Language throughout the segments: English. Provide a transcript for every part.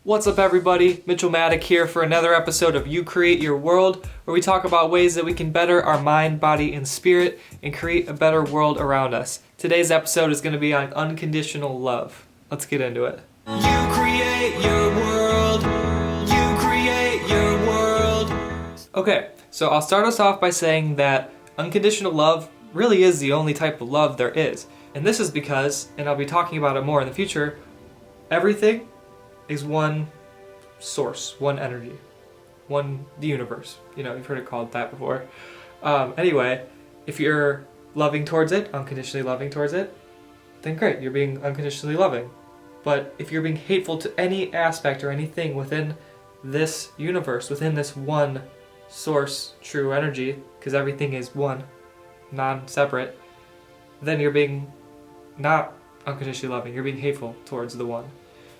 What's up everybody, Mitchell Maddock here for another episode of You Create Your World, where we talk about ways that we can better our mind, body, and spirit and create a better world around us. Today's episode is going to be on unconditional love. Let's get into it. You create your world. You create your world. Okay, so I'll start us off by saying that unconditional love really is the only type of love there is. And this is because, and I'll be talking about it more in the future, everything is one source, one energy, the universe. You know, you've heard it called that before. Anyway, if you're loving towards it, unconditionally loving towards it, then great, you're being unconditionally loving. But if you're being hateful to any aspect or anything within this universe, within this one source, true energy, because everything is one, non-separate, then you're being not unconditionally loving, you're being hateful towards the one.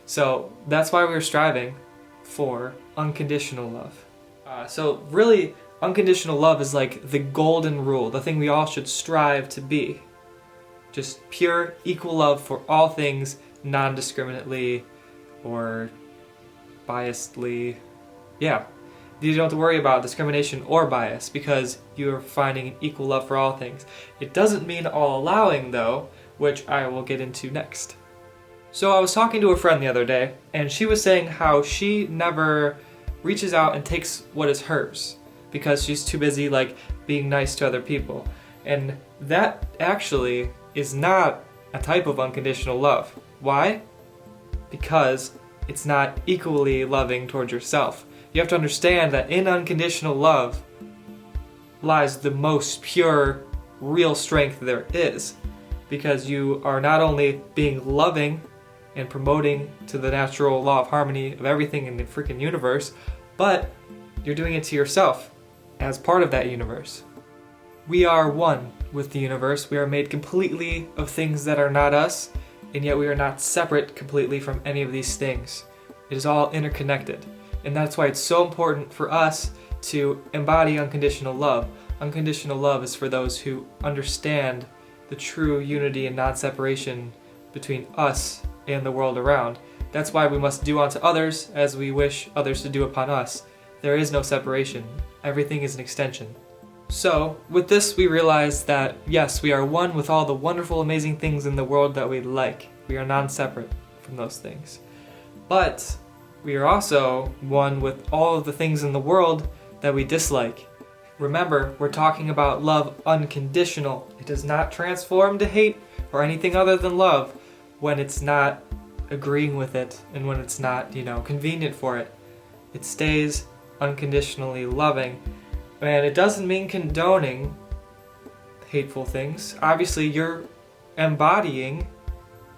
So that's why we're striving for unconditional love. So really, unconditional love is like the golden rule, the thing we all should strive to be. Just pure, equal love for all things, non-discriminately or biasedly. Yeah, you don't have to worry about discrimination or bias because you're finding an equal love for all things. It doesn't mean all allowing though, which I will get into next. So I was talking to a friend the other day, and she was saying how she never reaches out and takes what is hers because she's too busy like being nice to other people. And that actually is not a type of unconditional love. Why? Because it's not equally loving towards yourself. You have to understand that in unconditional love lies the most pure, real strength there is. Because you are not only being loving and promoting to the natural law of harmony of everything in the freaking universe, but you're doing it to yourself as part of that universe. We are one with the universe. We are made completely of things that are not us, and yet we are not separate completely from any of these things. It is all interconnected, and that's why it's so important for us to embody unconditional love. Unconditional love is for those who understand the true unity and non-separation between us and the world around. That's why we must do unto others as we wish others to do upon us. There is no separation. Everything is an extension. So, with this we realize that yes, we are one with all the wonderful, amazing things in the world that we like. We are non-separate from those things. But we are also one with all of the things in the world that we dislike. Remember, we're talking about love unconditional. It does not transform to hate or anything other than love when it's not agreeing with it and when it's not, convenient for it. It stays unconditionally loving. And it doesn't mean condoning hateful things. Obviously, you're embodying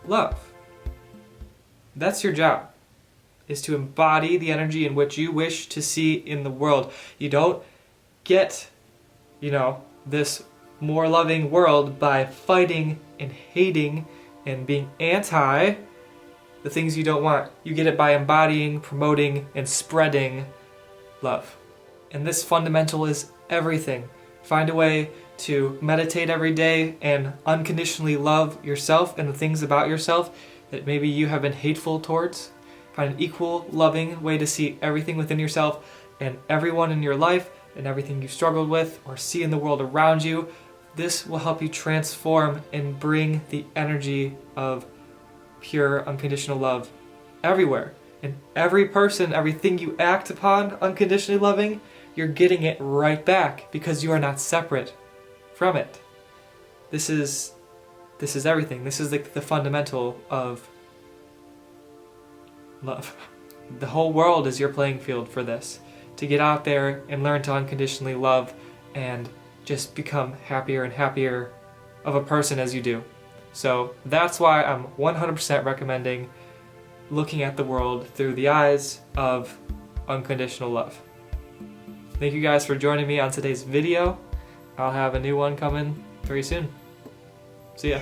love. That's your job, is to embody the energy in which you wish to see in the world. You don't get, this more loving world by fighting and hating and being anti the things you don't want. You get it by embodying, promoting, and spreading love. And this fundamental is everything. Find a way to meditate every day and unconditionally love yourself and the things about yourself that maybe you have been hateful towards. Find an equal, loving way to see everything within yourself and everyone in your life and everything you've struggled with or see in the world around you. This will help you transform and bring the energy of pure, unconditional love everywhere. And every person, everything you act upon unconditionally loving, you're getting it right back because you are not separate from it. This is everything. This is like the fundamental of love. The whole world is your playing field for this. To get out there and learn to unconditionally love and just become happier and happier of a person as you do. So that's why I'm 100% recommending looking at the world through the eyes of unconditional love. Thank you guys for joining me on today's video. I'll have a new one coming very soon. See ya.